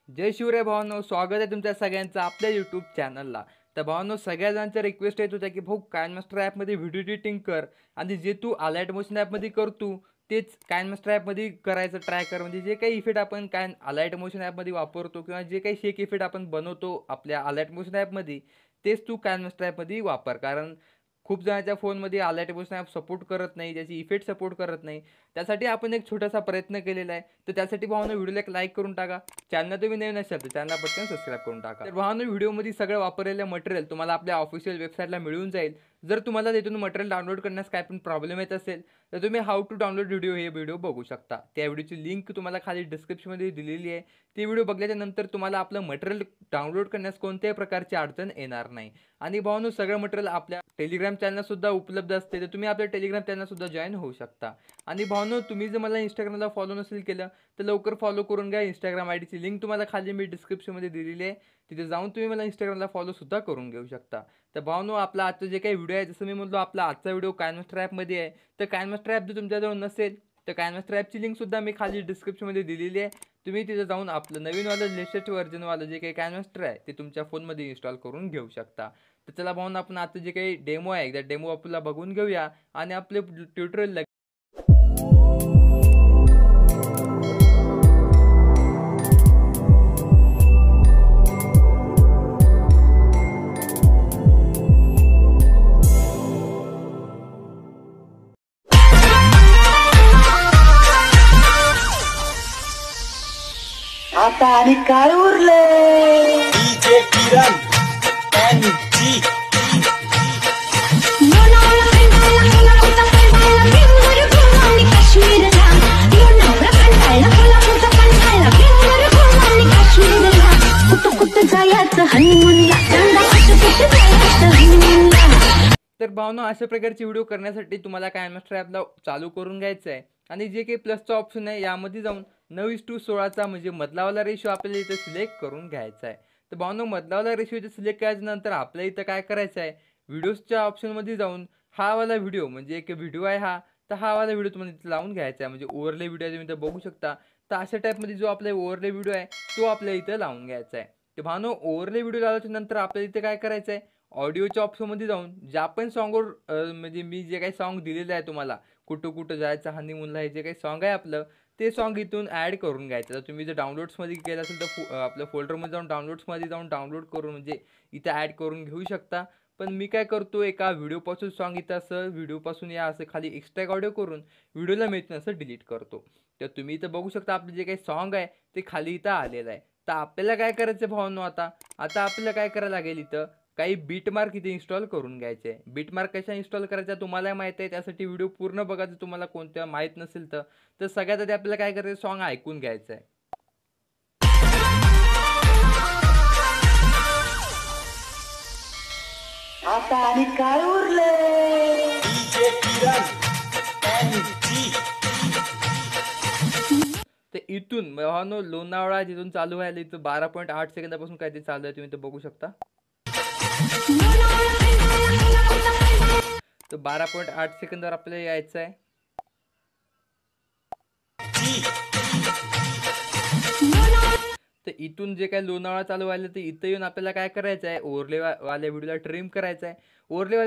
जय शिवराय भावांनो, स्वागत आहे तुमच्या सगळ्यांचं आपल्या यूट्यूब चॅनलला। तर भावांनो, सगळ्या जणांचा रिक्वेस्ट येत होता की भाऊ काइनमास्टर ॲपमध्ये व्हिडिओ एडिटिंग कर आणि जे तू अलाइट मोशन ॲपमध्ये करतो तेच काइनमास्टर ॲपमध्ये करायचं ट्राय कर। म्हणजे जे काही इफेक्ट आपण अलाइट मोशन ॲपमध्ये वापरतो किंवा जे काही शेक इफेक्ट आपण बनवतो आपल्या अलाइट मोशन ॲपमध्ये तेच तू काइनमास्टर ॲपमध्ये वापर। कारण खूप जणांच्या फोनमध्ये अलाइट मोशन ॲप सपोर्ट करत नाही, त्याची इफेक्ट सपोर्ट करत नाही। त्यासाठी आपण एक छोटासा प्रयत्न केलेला आहे। तर त्यासाठी भावांनो व्हिडिओला एक लाईक करून टाका, चॅनल तुम्ही नवीन असाल तर चॅनल पटकन सबस्क्राईब करून टाका। तर भावांनो, व्हिडिओमध्ये सगळं वापरलेलं मटेरियल तुम्हाला आपल्या ऑफिशियल वेबसाईटला मिळून जाईल। जर तुम्हाला तिथून मटेरियल डाउनलोड करण्यास काय पण प्रॉब्लेम येत असेल तर तुम्ही हाऊ टू डाउनलोड हे व्हिडिओ बघू शकता। त्या व्हिडिओची लिंक तुम्हाला खाली डिस्क्रिप्शनमध्ये दिलेली आहे। ती व्हिडिओ बघल्याच्या नंतर तुम्हाला आपलं मटेरियल डाउनलोड करण्यास कोणत्याही प्रकारची अडचण येणार नाही। आणि भावांनो, सगळं मटेरियल आपल्या टेलिग्राम चॅनल सुद्धा उपलब्ध असते, तर तुम्ही आपल्या टेलिग्राम चॅनल सुद्धा जॉईन होऊ शकता। आणि भावांनो, तुम्ही जर मला इंस्टाग्रामला फॉलो नसेल केलं तर लवकर फॉलो करून घ्या। इंस्टाग्राम आयडीची लिंक तुम्हाला खाली मी डिस्क्रिप्शनमध्ये दिलेली आहे, तिथे जाऊन तुम्ही मला इंस्टाग्रामला फॉलो सुद्धा करून घेऊ शकता। तर भावांनो, आपला आजचं जे काही व्हिडिओ आहे, जसं मी म्हणलो आपला आजचा व्हिडिओ काइनमास्टर ॲपमध्ये आहे। तर काइनमास्टर ॲप जर तुमच्याजवळ नसेल तर काइनमास्टर ॲपची लिंक सुद्धा मी खाली डिस्क्रिप्शनमध्ये दिलेली आहे। तुम्ही तिथे जाऊन आपलं नवीनवालं लेटेस्ट व्हर्जनवालं जे काही काइनमास्टर आहे ते तुमच्या फोनमध्ये इन्स्टॉल करून घेऊ शकता। तर चला भावांनो, आपण आता जे काही डेमो आहे त्या डेमो आपल्याला बघून घेऊया आणि आपले ट्युटोरियल आता आणि काय उरले डीजे किरण एनजी तर भावनो, अशा प्रकारचे व्हिडिओ करण्यासाठी तुम्हाला काइनमास्टर ॲपला चालू करून घ्यायचं आहे आणि जे काही प्लसचा ऑप्शन आहे यामध्ये जाऊन 9:16 म्हणजे मधलावाला रेशो आपल्याला इथं सिलेक्ट करून घ्यायचा आहे। तर भावनो, मधलावाला रेशो इथं सिलेक्ट केल्यानंतर आपल्याला इथं काय करायचं आहे, व्हिडिओजच्या ऑप्शनमध्ये जाऊन हा वाला व्हिडिओ म्हणजे एक व्हिडिओ आहे हा, तर हा वाला व्हिडिओ तुम्हाला इथं लावून घ्यायचा आहे। म्हणजे ओव्हरले व्हिडिओ तुम्ही इथं बघू शकता, तर अशा टाईपमध्ये जो आपला ओव्हरले व्हिडिओ आहे तो आपल्याला इथं लावून घ्यायचा आहे। तर भावनो, ओव्हरले व्हिडिओ लावल्याच्या नंतर आपल्याला इथे काय करायचं आहे, ऑडिओच्या ऑप्शनमध्ये जाऊन ज्या पण सॉन्गवर म्हणजे मी जे काही सॉन्ग दिलेलं आहे तुम्हाला, कुठं कुठं जायचं हनीमूनला, हे जे काही सॉन्ग आहे आपलं ते सॉन्ग इथून ॲड करून घ्यायचं। तर तुम्ही जर डाउनलोड्समध्ये गेला असेल तर आपल्या फोल्डरमध्ये जाऊन डाउनलोड्समध्ये जाऊन डाउनलोड करून म्हणजे इथं ॲड करून घेऊ शकता। पण मी काय करतो, एका व्हिडिओपासून सॉन्ग इथं असं व्हिडिओपासून या असं खाली एक्स्ट्रॅक्ट ऑडिओ करून व्हिडिओला मिळतं असं डिलीट करतो। तर तुम्ही इथं बघू शकता आपलं जे काही सॉन्ग आहे ते खाली इथं आलेलं आहे। तर आपल्याला काय करायचं भावांनो, आता आपल्याला काय करायला लागेल, इथं काही बीट मार्क इथे इन्स्टॉल करून घ्यायचे आहे। बीट मार्क कशा इन्स्टॉल करायचा तुम्हाला माहिती आहे, त्यासाठी व्हिडिओ पूर्ण बघा जर तुम्हाला कोणत्या माहीत नसेल तर सगळ्यात आधी आपल्याला काय करायचं, सॉन्ग ऐकून घ्यायचं आहे। आता आणि काय उरले डीजे किरण एनजी तर इथून भावांनो, लोणावळा जिथून चालू व्हायला इथं 12.8 सेकंदापासून काय ते चालू आहे तुम्ही इथं बघू शकता। तर 12.8 सेकंदावर आपल्याला यायचं आहे। तर इथून जे काही लोणावळा चालू व्हायला तर इथं येऊन आपल्याला काय करायचं आहे, ओव्हरले वाल्या व्हिडिओला ट्रिम करायचं आहे। ओव्हरले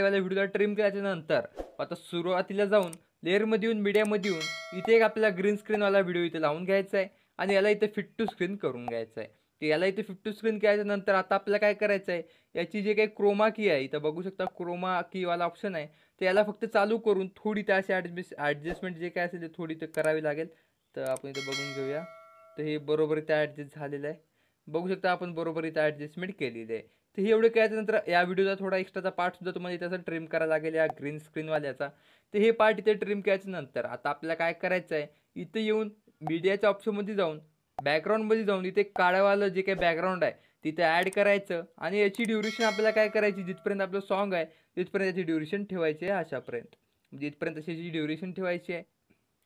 वाल्या व्हिडिओला ट्रिम केल्याच्या नंतर आता सुरुवातीला जाऊन लेअरमध्ये येऊन मीडियामध्ये येऊन इथे एक आपल्याला ग्रीन स्क्रीनवाला व्हिडिओ इथे लावून घ्यायचा आहे आणि याला इथे फिट टू स्क्रीन करून घ्यायचं आहे। तर याला इथे फिट टू स्क्रीन केल्याच्या नंतर आता आपल्याला काय करायचं आहे, याची जे काही क्रोमा की आहे इथं बघू शकता, क्रोमा कीवाला ऑप्शन आहे, तर याला फक्त चालू करून थोडी त्याची ॲडजस्टमेंट जे काय असेल ते थोडी तर करावी लागेल। तर आपण इथं बघून घेऊया। तर हे बरोबर इथं ॲडजस्ट झालेलं आहे, बघू शकता आपण बरोबर इथं ॲडजस्टमेंट केलेली आहे। तर हे एवढं केल्यानंतर या व्हिडिओचा थोडा एक्स्ट्राचा पार्ट सुद्धा तुम्हाला इथं असं ट्रिम करायला लागेल या ग्रीन स्क्रीनवाल्याचा। तर हे पार्ट इथे ट्रिम केल्याच्या नंतर आता आपल्याला काय करायचं आहे, इथं येऊन मीडियाच्या ऑप्शनमध्ये जाऊन बॅकग्राऊंडमध्ये जाऊन इथे काळावालं जे काही बॅकग्राऊंड आहे तिथे ॲड करायचं आणि याची ड्युरेशन आपल्याला काय करायची, जिथपर्यंत आपलं सॉन्ग आहे तिथपर्यंत याची ड्युरेशन ठेवायची आहे अशापर्यंत, म्हणजे इथपर्यंत अशी ड्युरेशन ठेवायची आहे।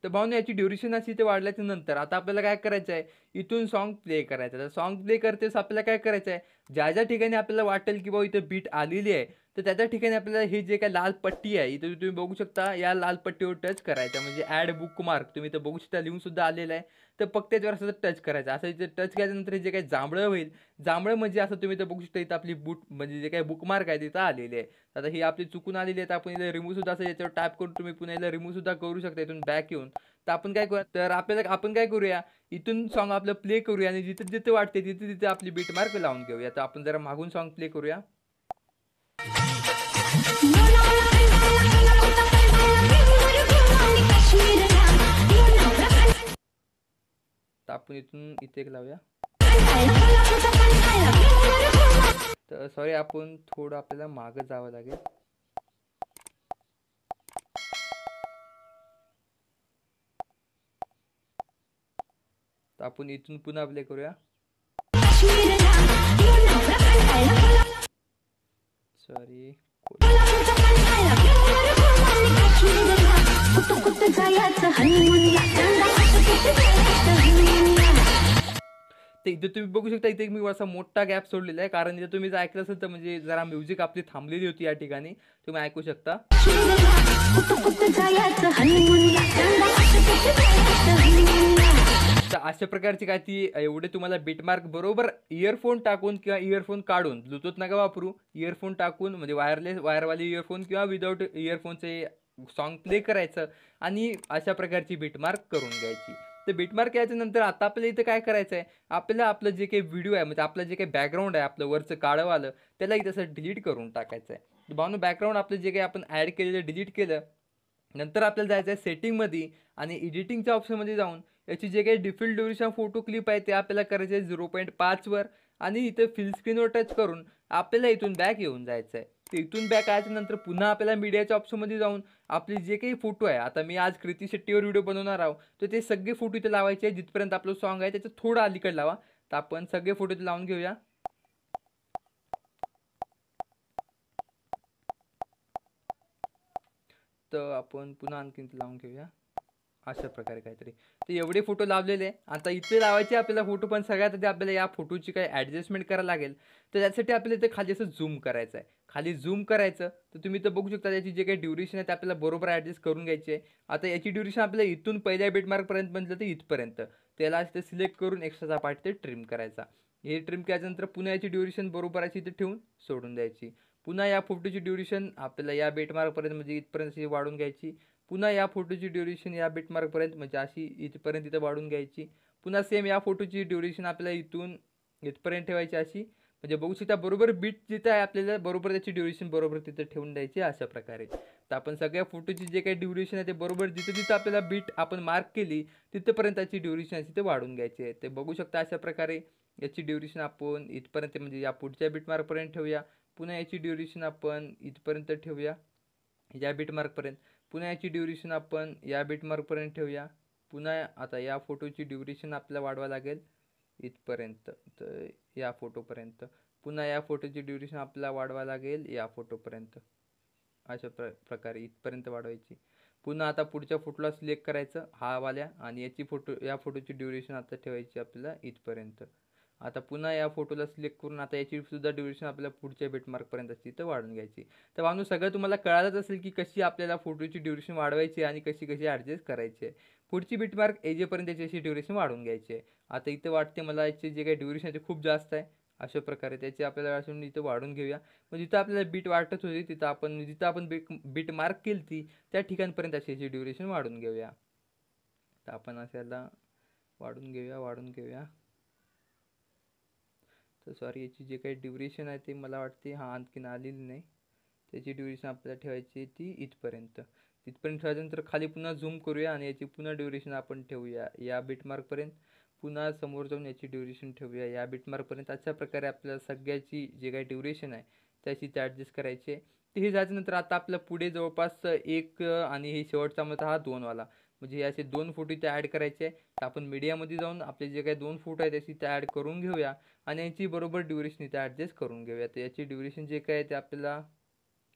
तर भावनो, याची ड्युरेशन अशी ते वाढल्याच्या नंतर आता आपल्याला काय करायचं आहे, इथून सॉन्ग प्ले करायचं आहे। तर सॉन्ग प्ले करतेस आपल्याला काय करायचं आहे, ज्या ज्या ठिकाणी आपल्याला वाटेल की बाबा इथं बीट आलेली आहे तर त्याच्या ठिकाणी आपल्याला हे जे काय लाल पट्टी आहे इथं तुम्ही बघू शकता, या लाल पट्टीवर टच करायचा म्हणजे ॲड बुकमार्क तुम्ही इथं बघू शकता लिहून सुद्धा आलेलं आहे. तर फक्त त्याच्यावर असं टच करायचं. असं इथं टच केल्यानंतर जे काही जांभळं होईल, जांभळं म्हणजे असं तुम्ही इथं बघू शकता इथं आपली म्हणजे जे काही बुकमार्क आहे तिथं आलेली आहे. आता ही आपली चुकून आलेली आहे, तर आपण इथं रिमूव्ह सुद्धा असं याच्यावर टॅप करून तुम्ही पुन्हा याला रिमूव्ह सुद्धा करू शकता इथून बॅक येऊन. तर आपण काय करूया, तर आपल्याला आपण काय करूया, इथून सॉन्ग आपलं प्ले करूया आणि जिथे जिथे वाटते तिथे तिथे आपली बीट मार्क लावून घेऊया. तर आपण जरा मागून सॉन्ग प्ले करूया. तर आपण इथून इथे एक लावूया. तर सॉरी, आपण थोडं आपल्याला मागं जावं लागेल. तर आपण इथून पुन्हा प्ले करूया. सॉरी, तर इथे तुम्ही बघू शकता, इथे मी असा मोठा गॅप सोडलेला आहे, कारण इथे तुम्ही जर ऐकलं असेल तर म्हणजे जरा म्युझिक आपली थांबलेली होती या ठिकाणी, तुम्ही ऐकू शकता. तर अशा प्रकारची काय ती एवढे तुम्हाला बीटमार्क बरोबर इयरफोन टाकून किंवा इयरफोन काढून, ब्लूटूथ नका वापरू, इयरफोन टाकून म्हणजे वायरवाले इयरफोन किंवा विदाऊट इयरफोनचे सॉन्ग प्ले करायचं आणि अशा प्रकारची बीटमार्क करून घ्यायची. तर बीटमार्क केल्याच्यानंतर आता आपल्याला इथं काय करायचं आहे, आपल्याला आपलं जे काही व्हिडिओ आहे म्हणजे आपलं जे काही बॅकग्राऊंड आहे आपलं वरचं काळं आलं त्याला इथं असं डिलीट करून टाकायचं आहे. भावनो बॅकग्राऊंड आपलं जे काही आपण ॲड केलेलं डिलीट केलं. नंतर आपल्याला जायचं आहे सेटिंगमध्ये आणि एडिटिंगच्या ऑप्शनमध्ये जाऊन याची जे काही डिफॉल्ट ड्युरेशन फोटो क्लिप आहे ते आपल्याला करायचे आहे 0.5वर आणि इथं फिल स्क्रीनवर टच करून आपल्याला इथून बॅक येऊन जायचं आहे. तर इथून बॅक आल्याच्या नंतर पुन्हा आपल्याला मीडियाच्या ऑप्शनमध्ये जाऊन आपले जे काही फोटो आहे, आता मी आज कृती शेट्टीवर व्हिडिओ बनवणार आहोत तर ते सगळे फोटो इथे लावायचे आहे. जिथपर्यंत आपलं सॉन्ग आहे त्याचं थोडं अलीकडे लावा. तर आपण सगळे फोटो इथे लावून घेऊया. तर आपण पुन्हा आणखीन लावून घेऊया अशा प्रकारे काहीतरी. तर एवढे फोटो लावलेले. आता इथे लावायचे आपल्याला फोटो, पण सगळ्यात आधी आपल्याला या फोटोची काही ॲडजस्टमेंट करायला लागेल. तर त्यासाठी आपल्याला इथे खाली असं झूम करायचं आहे. खाली झूम करायचं तर तुम्ही इथं बघू शकता याची जे काही ड्युरेशन आहे ते आपल्याला बरोबर ॲडजस्ट करून घ्यायची आहे. आता याची ड्युरेशन आपल्याला इथून पहिल्या बीटमार्कपर्यंत म्हटलं तर इथपर्यंत, त्याला इथे सिलेक्ट करून एक्स्ट्राचा पार्ट ते ट्रिम करायचा. हे ट्रिम केल्यानंतर पुन्हा याची ड्युरेशन बरोबर अशी इथे ठेवून सोडून द्यायची. पुन्हा या फोटोची ड्युरेशन आपल्याला या बीटमार्कपर्यंत म्हणजे इथपर्यंत वाढून घ्यायची. पुन्हा या फोटोची ड्युरेशन या बीटमार्कपर्यंत म्हणजे अशी इथपर्यंत इथं वाढून घ्यायची. पुन्हा सेम या फोटोची ड्युरेशन आपल्याला इथून इथपर्यंत ठेवायची अशी, म्हणजे बघू शकता बरोबर बीट जिथं आहे आपल्याला बरोबर त्याची ड्युरेशन बरोबर तिथं ठेवून द्यायची अशा प्रकारे. तर आपण सगळ्या फोटोची जे काही ड्युरेशन आहे ते बरोबर जिथं जिथं आपल्याला बीट आपण मार्क केली तिथंपर्यंत त्याची ड्युरेशन अशी ते वाढून घ्यायची आहे. ते बघू शकता अशा प्रकारे याची ड्युरेशन आपण इथपर्यंत म्हणजे या पुढच्या बीटमार्कपर्यंत ठेवूया. पुन्हा याची ड्युरेशन आपण इथपर्यंत ठेवूया या बीटमार्कपर्यंत. पुन्हा याची ड्युरेशन आपण या बीटमार्कपर्यंत ठेवूया. पुन्हा आता या फोटोची ड्युरेशन आपल्याला वाढवावं लागेल इथपर्यंत, तर या फोटोपर्यंत. पुन्हा या फोटोची ड्युरेशन आपल्याला वाढवावं लागेल या फोटोपर्यंत. अशा प्रकारे इथपर्यंत वाढवायची. पुन्हा आता पुढच्या फोटोला सिलेक्ट करायचं हा वाल्या आणि या फोटोची ड्युरेशन आता ठेवायची आपल्याला इथपर्यंत. आता पुन्हा या फोटोला सिलेक्ट करून आता याची सुद्धा ड्युरेशन आपल्याला पुढच्या बीटमार्कपर्यंत असते तर वाढून घ्यायची. तर भावनो सगळं तुम्हाला कळालंच असेल की कशी आपल्याला फोटोची ड्युरेशन वाढवायची आणि कशी कशी ॲडजस्ट करायची आहे. पुढची बीटमार्क येजेपर्यंत याची ड्युरेशन वाढवून घ्यायची आहे. आता इथं वाटते मला याचे जे काही ड्युरेशन आहे ते खूप जास्त आहे. अशा प्रकारे त्याची आपल्याला असून इथं वाढून घेऊया. मग जिथं आपल्याला बीट वाटत होती जिथं आपण बीट मार्क केली ती त्या ठिकाणपर्यंत अशी याची ड्युरेशन वाढून घेऊया. तर आपण अशाला वाढून घेऊया. तर सॉरी, याची जे काही ड्युरेशन आहे ते मला वाटते आणखीन आलेली नाही. त्याची ड्युरेशन आपल्याला ठेवायची ती इथपर्यंत. ठेवल्यानंतर खाली पुन्हा झूम करूया आणि याची पुन्हा ड्युरेशन आपण ठेवूया या बीटमार्कपर्यंत. पुन्हा समोर जाऊन याची ड्युरेशन ठेवूया या बीटमार्कपर्यंत. अशा प्रकारे आपल्याला सगळ्याची जे काही ड्युरेशन आहे त्याची ते ॲडजस्ट करायची आहे. तर हे झाल्यानंतर आता आपल्या पुढे जवळपास एक आणि हे शेवटचा मग हा 2वाला म्हणजे असे 2 फोटो इथे ॲड करायचे आहे. तर आपण मीडियामध्ये जाऊन आपले जे काही 2 फोटो आहेत त्याची ते ॲड करून घेऊया आणि याची बरोबर ड्युरेशन इथे ॲडजस्ट करून घेऊया. तर याची ड्युरेशन जे काय आहे ते आपल्याला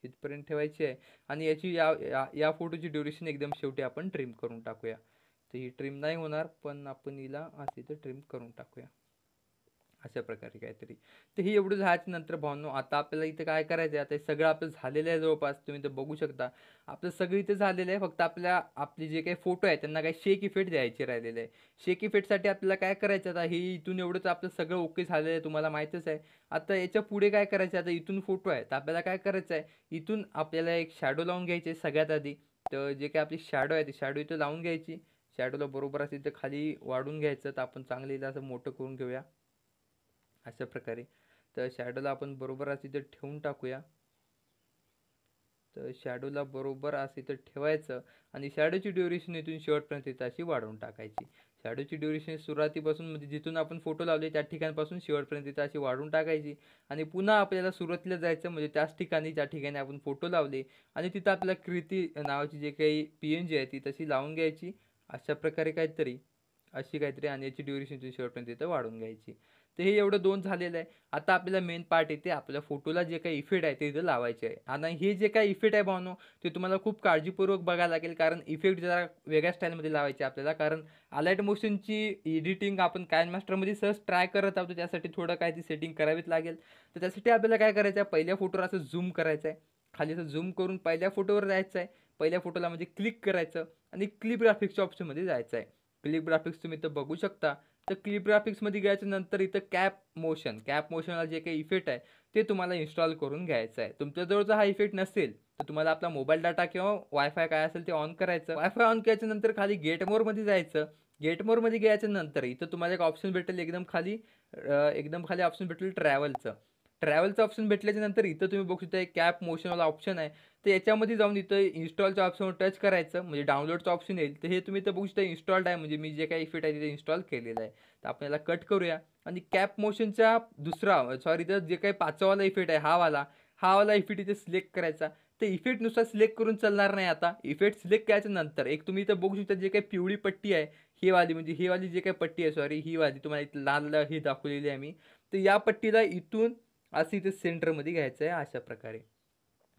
इथपर्यंत ठेवायची आहे आणि याची या फोटोची ड्युरेशन एकदम शेवटी आपण ट्रिम करून टाकूया. तर ही ट्रिम नाही होणार पण आपण हिला असे तर ट्रिम करून टाकूया अशा प्रकारे काहीतरी. तर हे एवढं झाल्याच्या नंतर भावांनो आता आपल्याला इथं काय करायचं आहे, आता हे सगळं आपलं झालेलं आहे जवळपास. तुम्ही इथं बघू शकता. आपलं सगळं इथं झालेलं आहे. फक्त आपले जे काही फोटो आहेत त्यांना काही शेक इफेक्ट द्यायचे राहिलेले आहे. शेक इफेक्टसाठी आपल्याला काय करायचं, आता हे इथून एवढंच आपलं सगळं ओके झालेलं आहे, तुम्हाला माहीतच आहे. आता याच्या पुढे काय करायचं आहे, आता इथून फोटो आहे तर आपल्याला काय करायचं आहे, इथून आपल्याला एक शॅडो लावून घ्यायचे सगळ्यात आधी. तर जे काही आपली शॅडो आहे ती शॅडो इथं लावून घ्यायची. शॅडोला बरोबर असं इथं खाली वाढून घ्यायचं. तर आपण चांगलं इथं असं मोठं करून घेऊया अशा प्रकारे. तर शॅडोला आपण बरोबर असं इथं ठेवून टाकूया. तर शॅडोला बरोबर असं इथं ठेवायचं आणि शॅडोची ड्युरेशन इथून शेवटपर्यंत इथं अशी वाढवून टाकायची. शॅडोची ड्युरेशन सुरुवातीपासून म्हणजे जिथून आपण फोटो लावले त्या ठिकाणापासून शेवटपर्यंत इथं अशी वाढवून टाकायची आणि पुन्हा आपल्याला सुरुवातीला जायचं म्हणजे त्याच ठिकाणी ज्या ठिकाणी आपण फोटो लावले आणि तिथं आपल्याला कृती नावाची जे काही PNG आहे ती तशी लावून घ्यायची अशा प्रकारे काहीतरी, अशी काहीतरी, आणि याची ड्युरेशन इथून शेवटपर्यंत इथं वाढवून घ्यायची. तर हे एवढं 2 झालेलं आहे. आता आपल्याला मेन पार्ट येते, आपल्या फोटोला जे काही इफेक्ट आहे ते इथं लावायचे आहे. आणि हे जे काही इफेक्ट आहे भावनो ते तुम्हाला खूप काळजीपूर्वक बघायला लागेल, कारण इफेक्ट जरा वेगळ्या स्टाईलमध्ये लावायचे आपल्याला. कारण अलाइट मोशनची एडिटिंग आपण काइनमास्टरमध्ये सहज ट्राय करत आहोत, त्यासाठी थोडं काय ती सेटिंग करावीच लागेल. तर त्यासाठी आपल्याला काय करायचं आहे, पहिल्या फोटोवर असं झूम करायचं आहे. खाली असं झूम करून पहिल्या फोटोवर जायचं आहे. पहिल्या फोटोला म्हणजे क्लिक करायचं आणि क्लिप ग्राफिक्सच्या ऑप्शनमध्ये जायचं आहे. क्लिप ग्राफिक्स तुम्ही इथं बघू शकता. तर क्लिप ग्राफिक्समध्ये घ्यायच्या नंतर इथं कॅप मोशनला जे काही इफेक्ट आहे ते तुम्हाला इन्स्टॉल करून घ्यायचं आहे. तुमच्याजवळ जर हा इफेक्ट नसेल तर तुम्हाला आपला मोबाईल डाटा किंवा वायफाय काय असेल ते ऑन करायचं. वायफाय ऑन केल्याच्या नंतर खाली गेट मोरमध्ये जायचं. गेट मोरमध्ये गेल्याच्या नंतर इथं तुम्हाला एक ऑप्शन भेटेल एकदम खाली ऑप्शन भेटेल ट्रॅव्हलचं. ट्रॅव्हलचं ऑप्शन भेटल्याच्या नंतर इथं तुम्ही बघू शकता एक कॅप मोशनवाला ऑप्शन आहे. तर याच्यामध्ये जाऊन इथं इन्स्टॉलच्या ऑप्शनवर टच करायचं म्हणजे डाउनलोडचं ऑप्शन येईल. तर हे तुम्ही इथं बघू शकता इन्स्टॉल्ड आहे, म्हणजे मी जे काही इफेक्ट आहे तिथे इन्स्टॉल केलेलं आहे. तर आपण याला कट करूया आणि कॅप मोशनच्या तर जे काही 5वाला इफेक्ट आहे हा वाला इफेक्ट इथे सिलेक्ट करायचा. तर इफेक्टनुसार सिलेक्ट करून चालणार नाही. आता इफेक्ट सिलेक्ट केल्याच्या नंतर एक तुम्ही इथं बघू शकता जे काही पिवळी पट्टी आहे ही वाली जे काही पट्टी आहे ही वाली तुम्हाला इथं लाल ही दाखवलेली आहे मी. तर या पट्टीला इथून असं इथे सेंटरमध्ये घ्यायचं आहे अशा प्रकारे.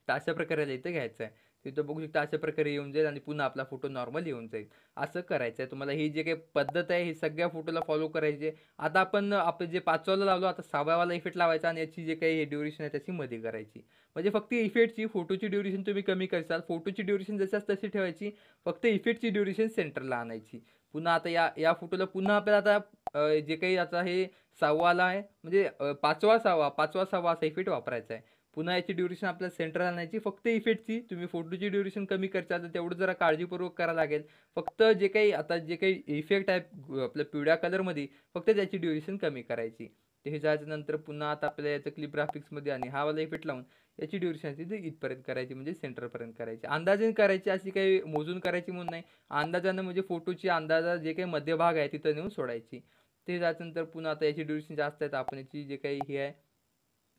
तर अशा प्रकारे इथं घ्यायचं आहे. तिथं बघू शकता अशा प्रकारे येऊन जाईल आणि पुन्हा आपला फोटो नॉर्मल येऊन जाईल. असं करायचं आहे तुम्हाला. ही जे काही पद्धत आहे ही सगळ्या फोटोला फॉलो करायची आहे. आता आपण जे 5वाला लावलो आता 6व्यावाला इफेक्ट लावायचा आणि याची जे काही ड्युरेशन आहे त्याची मध्ये करायची. म्हणजे फक्त इफेक्टची फोटोची ड्युरेशन तुम्ही कमी करसाल. फोटोची ड्युरेशन जशाच तशी ठेवायची, फक्त इफेक्टची ड्युरेशन सेंटरला आणायची. पुन्हा आता या फोटोला पुन्हा आपल्याला आता जे काही आता हे 6वाला आहे म्हणजे 5वा 6वा असा इफेक्ट वापरायचा आहे. पुन्हा याची ड्युरेशन आपल्याला सेंटरला आणायची. फक्त इफेक्टची तुम्ही फोटोची ड्युरेशन कमी करता तर तेवढं जरा काळजीपूर्वक करावं लागेल. फक्त जे काही इफेक्ट आहे आपल्या पिवळ्या कलरमध्ये फक्त त्याची ड्युरेशन कमी करायची. ते हे झाल्यानंतर पुन्हा आता आपल्याला याचं क्लिप ग्राफिक्समध्ये आणि हा वाला इफेक्ट लावून याची ड्युरेशन इथपर्यंत करायची म्हणजे सेंटरपर्यंत करायची. अंदाजाने करायची, अशी काही मोजून करायची म्हणून नाही. अंदाजानं म्हणजे फोटोची अंदाजा जे काही मध्यभाग आहे तिथं नेऊन सोडायची. ते झाल्यानंतर पुन्हा आता याची ड्युरेशन जास्त आहे तर आपण याची जे काही हे आहे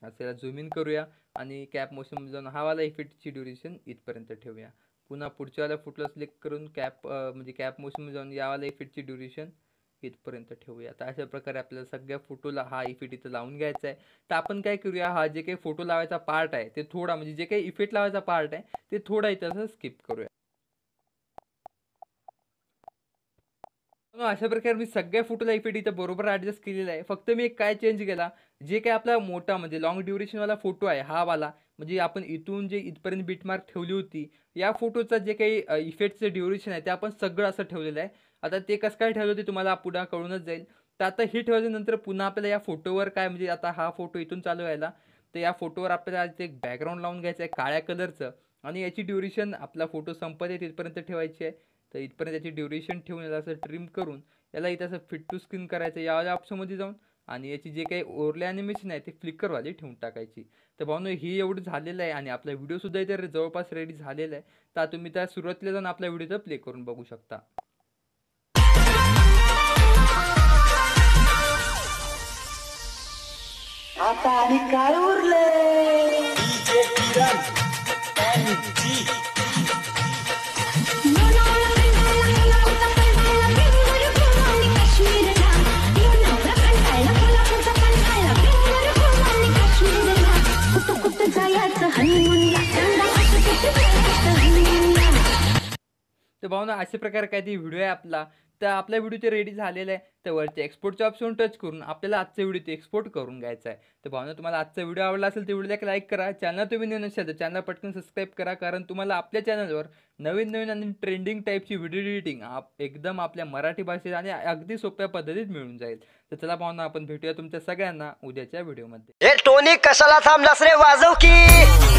असं झूम इन करूया आणि कॅप मोशनमध्ये जाऊन हा वाला इफेक्टची ड्युरेशन इथपर्यंत ठेवूया. पुन्हा पुढच्यावाल्या फोटोला सिलेक्ट करून कॅप मोशनमध्ये जाऊन यावाला इफेक्टची ड्युरेशन इथपर्यंत ठेवूया. तर अशा प्रकारे आपल्याला सगळ्या फोटोला हा इफेक्ट इथं लावून घ्यायचा आहे. तर आपण काय करूया, हा जे काही फोटो लावायचा पार्ट आहे ते थोडा म्हणजे जे काही इफेक्ट लावायचा पार्ट आहे ते थोडा इथं असं स्किप करूया. अशा प्रकारे मी सगळ्या फोटोला इफेक्ट इथं बरोबर ॲडजस्ट केलेला आहे. फक्त मी एक काय चेंज केला, जे काही आपला मोठा म्हणजे लॉंग ड्युरेशनवाला फोटो आहे हा वाला, म्हणजे आपण इथून जे इथपर्यंत बिटमार्क ठेवली होती या फोटोचा जे काही इफेक्टचं ड्युरेशन आहे ते आपण सगळं असं ठेवलेलं आहे. आता ते कसं काय ठेवलं ते तुम्हाला पुढे कळूनच जाईल. तर आता हे ठेवल्यानंतर पुन्हा आपल्याला या फोटोवर काय म्हणजे आता हा फोटो इथून चालू व्हायला तर या फोटोवर आपल्याला एक बॅकग्राऊंड लावून घ्यायचं आहे काळ्या कलरचं आणि याची ड्युरेशन आपला फोटो संपत आहे तिथपर्यंत ठेवायची आहे. तर इथपर्यंत याची ड्युरेशन ठेवून याला असं ट्रिम करून याला इथं असं फिट टू स्क्रीन करायचं या ऑप्शनमध्ये जाऊन आणि याची जे काही ओरले ॲनिमेशन आहे ते फ्लिकरवाली ठेवून टाकायची. तर भावनो ही एवढं झालेलं आहे आणि आपला व्हिडिओसुद्धा इथे जवळपास रेडी झालेला आहे. तर तुम्ही त्या सुरुवातीला जाऊन आपल्या व्हिडिओचा प्ले करून बघू शकता. आता आणि काय उरले. DJ Kiran NG. तर भावना अशा प्रकारे काहीतरी व्हिडिओ आहे आपला. तर आपला व्हिडिओ ते रेडी झालेला आहे. तर वरती एक्सपोर्टच्या ऑप्शन टच करून आपल्याला आजचा व्हिडिओ ते एक्सपोर्ट करून घ्यायचा आहे. तर भावना तुम्हाला आजचा व्हिडिओ आवडला असेल तर व्हिडिओला एक लाईक करा. चॅनल तुम्ही नवीन नसेल तर चॅनल पटकन सबस्क्राईब करा, कारण तुम्हाला आपल्या चॅनलवर नवीन नवीन आणि ट्रेंडिंग टाईपची व्हिडिओ एडिटिंग एकदम आपल्या मराठी भाषेत आणि अगदी सोप्या पद्धतीत मिळून जाईल. तर चला भावना आपण भेटूया तुमच्या सगळ्यांना उद्याच्या व्हिडिओमध्ये. हे टोनी कशाला थांबलास रे, वाजव की.